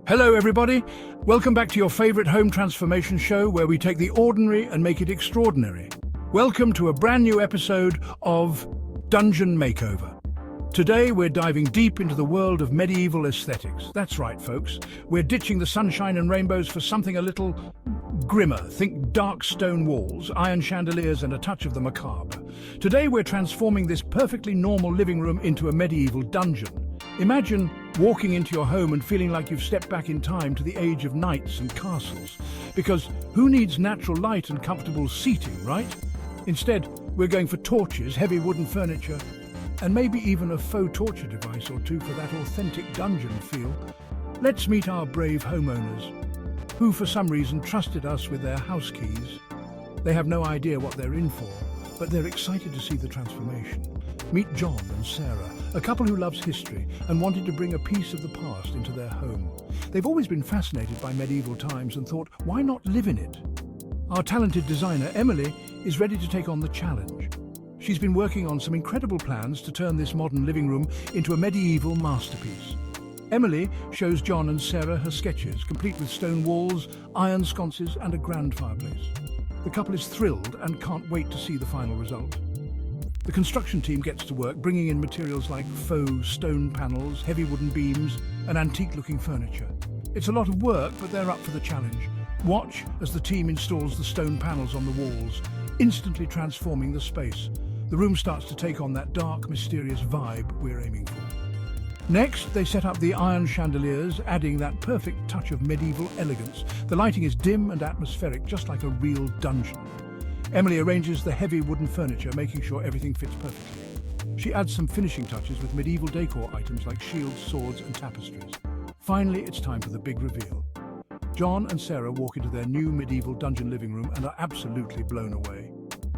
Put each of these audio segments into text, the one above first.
Hello everybody, welcome back to your favorite home transformation show where we take the ordinary and make it extraordinary. Welcome to a brand new episode of Dungeon Makeover. Today we're diving deep into the world of medieval aesthetics. That's right folks, we're ditching the sunshine and rainbows for something a little grimmer. Think dark stone walls, iron chandeliers and a touch of the macabre. Today we're transforming this perfectly normal living room into a medieval dungeon. Imagine walking into your home and feeling like you've stepped back in time to the age of knights and castles. Because who needs natural light and comfortable seating, right? Instead, we're going for torches, heavy wooden furniture, and maybe even a faux torture device or two for that authentic dungeon feel. Let's meet our brave homeowners, who for some reason trusted us with their house keys. They have no idea what they're in for, but they're excited to see the transformation. Meet John and Sarah, a couple who loves history and wanted to bring a piece of the past into their home. They've always been fascinated by medieval times and thought, why not live in it? Our talented designer, Emily, is ready to take on the challenge. She's been working on some incredible plans to turn this modern living room into a medieval masterpiece. Emily shows John and Sarah her sketches, complete with stone walls, iron sconces and a grand fireplace. The couple is thrilled and can't wait to see the final result. The construction team gets to work bringing in materials like faux stone panels, heavy wooden beams and antique-looking furniture. It's a lot of work, but they're up for the challenge. Watch as the team installs the stone panels on the walls, instantly transforming the space. The room starts to take on that dark, mysterious vibe we're aiming for. Next, they set up the iron chandeliers, adding that perfect touch of medieval elegance. The lighting is dim and atmospheric, just like a real dungeon. Emily arranges the heavy wooden furniture, making sure everything fits perfectly. She adds some finishing touches with medieval decor items like shields, swords and tapestries. Finally, it's time for the big reveal. John and Sarah walk into their new medieval dungeon living room and are absolutely blown away.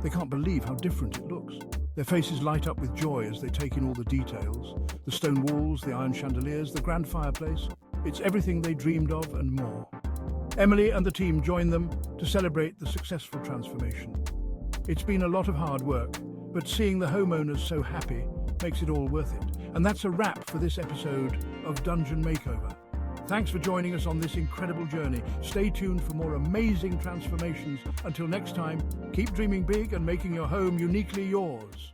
They can't believe how different it looks. Their faces light up with joy as they take in all the details. The stone walls, the iron chandeliers, the grand fireplace. It's everything they dreamed of and more. Emily and the team join them to celebrate the successful transformation. It's been a lot of hard work, but seeing the homeowners so happy makes it all worth it. And that's a wrap for this episode of Dungeon Makeover. Thanks for joining us on this incredible journey. Stay tuned for more amazing transformations. Until next time, keep dreaming big and making your home uniquely yours.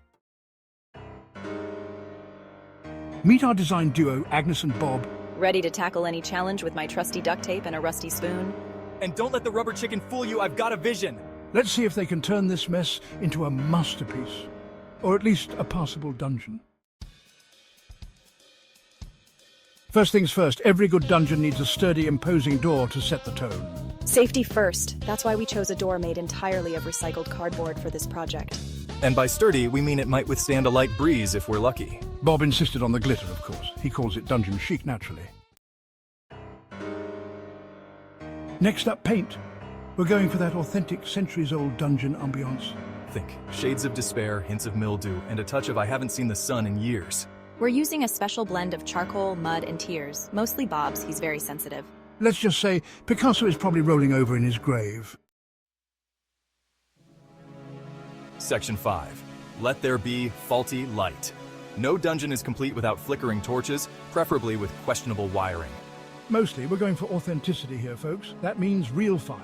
Meet our design duo, Agnes and Bob. Ready to tackle any challenge with my trusty duct tape and a rusty spoon? And don't let the rubber chicken fool you, I've got a vision! Let's see if they can turn this mess into a masterpiece, or at least a passable dungeon. First things first, every good dungeon needs a sturdy, imposing door to set the tone. Safety first. That's why we chose a door made entirely of recycled cardboard for this project. And by sturdy, we mean it might withstand a light breeze if we're lucky. Bob insisted on the glitter, of course. He calls it dungeon chic, naturally. Next up, paint. We're going for that authentic, centuries-old dungeon ambiance. Think shades of despair, hints of mildew, and a touch of I haven't seen the sun in years. We're using a special blend of charcoal, mud, and tears. Mostly Bob's, he's very sensitive. Let's just say Picasso is probably rolling over in his grave. Section 5. Let there be faulty light. No dungeon is complete without flickering torches, preferably with questionable wiring. Mostly, we're going for authenticity here, folks. That means real fire.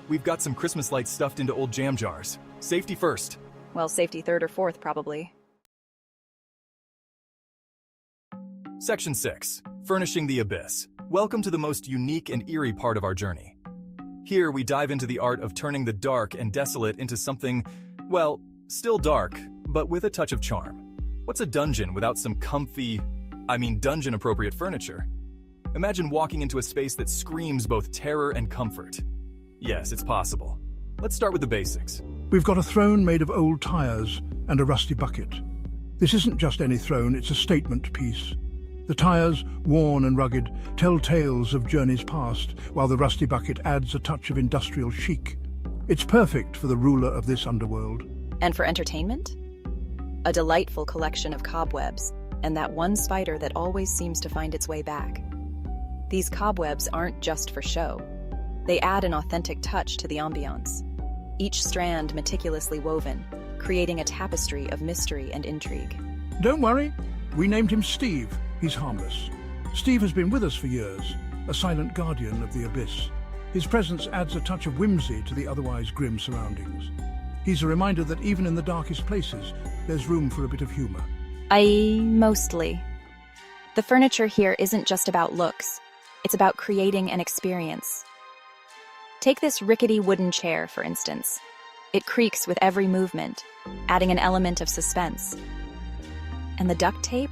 We've got some Christmas lights stuffed into old jam jars. Safety first. Well, safety third or fourth, probably. Section 6. Furnishing the Abyss. Welcome to the most unique and eerie part of our journey. Here we dive into the art of turning the dark and desolate into something, well, still dark, but with a touch of charm. What's a dungeon without some comfy, dungeon-appropriate furniture? Imagine walking into a space that screams both terror and comfort. Yes, it's possible. Let's start with the basics. We've got a throne made of old tires and a rusty bucket. This isn't just any throne, it's a statement piece. The tires, worn and rugged, tell tales of journeys past, while the rusty bucket adds a touch of industrial chic. It's perfect for the ruler of this underworld. And for entertainment? A delightful collection of cobwebs, and that one spider that always seems to find its way back. These cobwebs aren't just for show. They add an authentic touch to the ambiance. Each strand meticulously woven, creating a tapestry of mystery and intrigue. Don't worry, we named him Steve. He's harmless. Steve has been with us for years. a silent guardian of the abyss. His presence adds a touch of whimsy to the otherwise grim surroundings. He's a reminder that even in the darkest places, there's room for a bit of humor. Mostly. The furniture here isn't just about looks. It's about creating an experience. Take this rickety wooden chair, for instance. It creaks with every movement, adding an element of suspense. And the duct tape?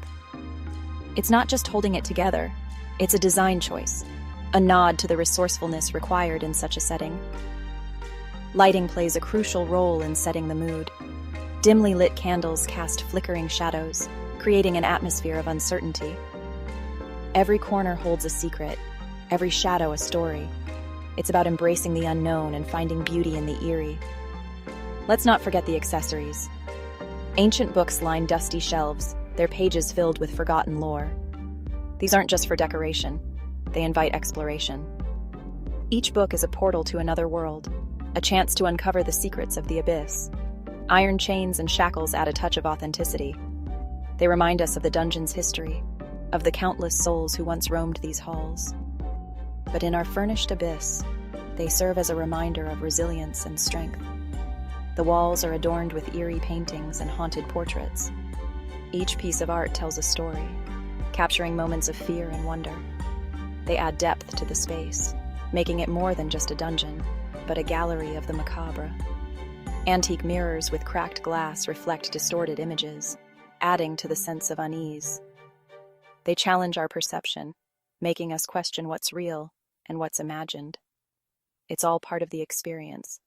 It's not just holding it together. It's a design choice, a nod to the resourcefulness required in such a setting. Lighting plays a crucial role in setting the mood. Dimly lit candles cast flickering shadows, creating an atmosphere of uncertainty. Every corner holds a secret, every shadow a story. It's about embracing the unknown and finding beauty in the eerie. Let's not forget the accessories. Ancient books line dusty shelves, their pages filled with forgotten lore. These aren't just for decoration, they invite exploration. Each book is a portal to another world, a chance to uncover the secrets of the abyss. Iron chains and shackles add a touch of authenticity. They remind us of the dungeon's history, of the countless souls who once roamed these halls. But in our furnished abyss, they serve as a reminder of resilience and strength. The walls are adorned with eerie paintings and haunted portraits. Each piece of art tells a story, capturing moments of fear and wonder. They add depth to the space, making it more than just a dungeon, but a gallery of the macabre. Antique mirrors with cracked glass reflect distorted images, adding to the sense of unease. They challenge our perception, making us question what's real and what's imagined. It's all part of the experience,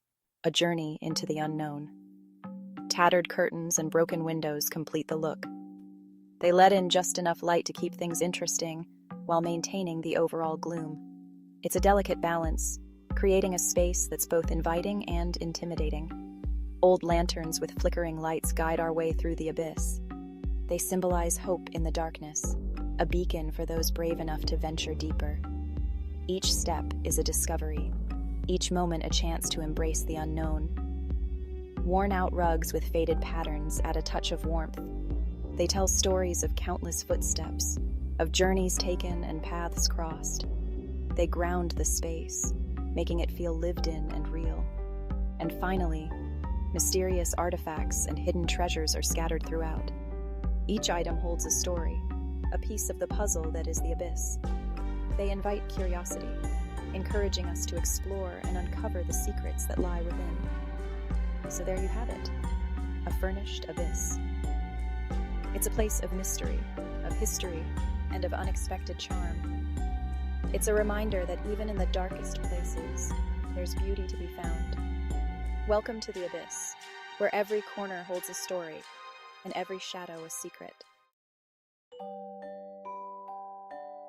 a journey into the unknown. Tattered curtains and broken windows complete the look. They let in just enough light to keep things interesting while maintaining the overall gloom. It's a delicate balance, creating a space that's both inviting and intimidating. Old lanterns with flickering lights guide our way through the abyss. They symbolize hope in the darkness, a beacon for those brave enough to venture deeper. Each step is a discovery, each moment a chance to embrace the unknown. Worn-out rugs with faded patterns add a touch of warmth. They tell stories of countless footsteps, of journeys taken and paths crossed. They ground the space, making it feel lived in and real. And finally, mysterious artifacts and hidden treasures are scattered throughout. Each item holds a story, a piece of the puzzle that is the abyss. They invite curiosity, encouraging us to explore and uncover the secrets that lie within. So there you have it, a furnished abyss. It's a place of mystery, of history, and of unexpected charm. It's a reminder that even in the darkest places, there's beauty to be found. Welcome to the abyss, where every corner holds a story, and every shadow a secret.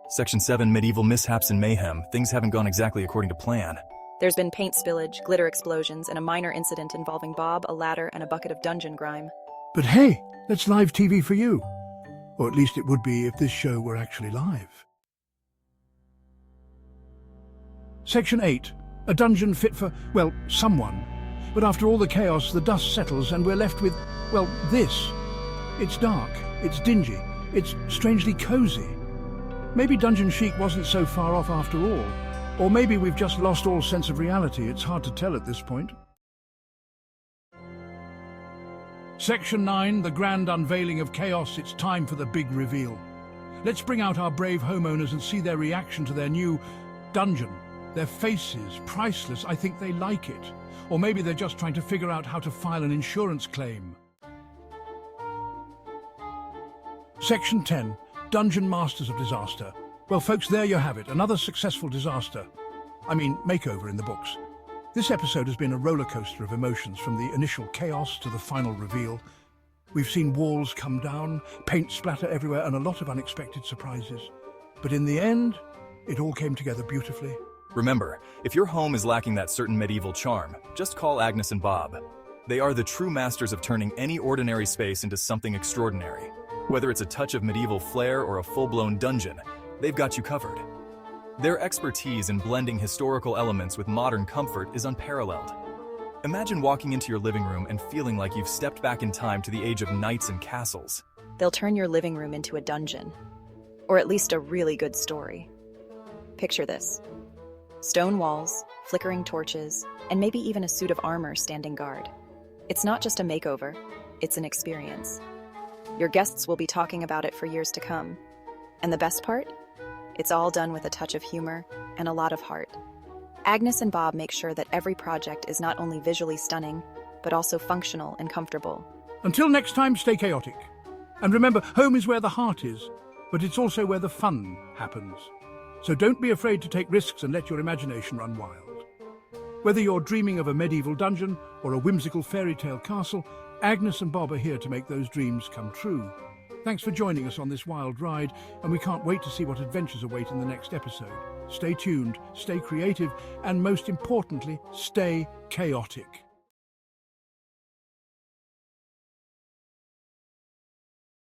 Section 7, Medieval Mishaps and Mayhem. Things haven't gone exactly according to plan. There's been paint spillage, glitter explosions, and a minor incident involving Bob, a ladder, and a bucket of dungeon grime. But hey, that's live TV for you. Or at least it would be if this show were actually live. Section 8. A dungeon fit for, well, someone. But after all the chaos, the dust settles and we're left with, well, this. It's dark, it's dingy, it's strangely cozy. Maybe Dungeon Chic wasn't so far off after all. Or maybe we've just lost all sense of reality. It's hard to tell at this point. Section 9, the grand unveiling of chaos. It's time for the big reveal. Let's bring out our brave homeowners and see their reaction to their new dungeon. Their faces, priceless. I think they like it. Or maybe they're just trying to figure out how to file an insurance claim. Section 10, Dungeon Masters of Disaster. Well, folks, there you have it. Another successful disaster. I mean, makeover in the books. This episode has been a roller coaster of emotions, from the initial chaos to the final reveal. We've seen walls come down, paint splatter everywhere, and a lot of unexpected surprises. But in the end, it all came together beautifully. Remember, if your home is lacking that certain medieval charm, just call Agnes and Bob. They are the true masters of turning any ordinary space into something extraordinary. Whether it's a touch of medieval flair or a full-blown dungeon, they've got you covered. Their expertise in blending historical elements with modern comfort is unparalleled. Imagine walking into your living room and feeling like you've stepped back in time to the age of knights and castles. They'll turn your living room into a dungeon, or at least a really good story. Picture this. Stone walls, flickering torches, and maybe even a suit of armor standing guard. It's not just a makeover, it's an experience. Your guests will be talking about it for years to come. And the best part? It's all done with a touch of humor and a lot of heart. Agnes and Bob make sure that every project is not only visually stunning, but also functional and comfortable. Until next time, stay chaotic. And remember, home is where the heart is, but it's also where the fun happens. So don't be afraid to take risks and let your imagination run wild. Whether you're dreaming of a medieval dungeon or a whimsical fairy tale castle, Agnes and Bob are here to make those dreams come true. Thanks for joining us on this wild ride, and we can't wait to see what adventures await in the next episode. Stay tuned, stay creative, and most importantly, stay chaotic.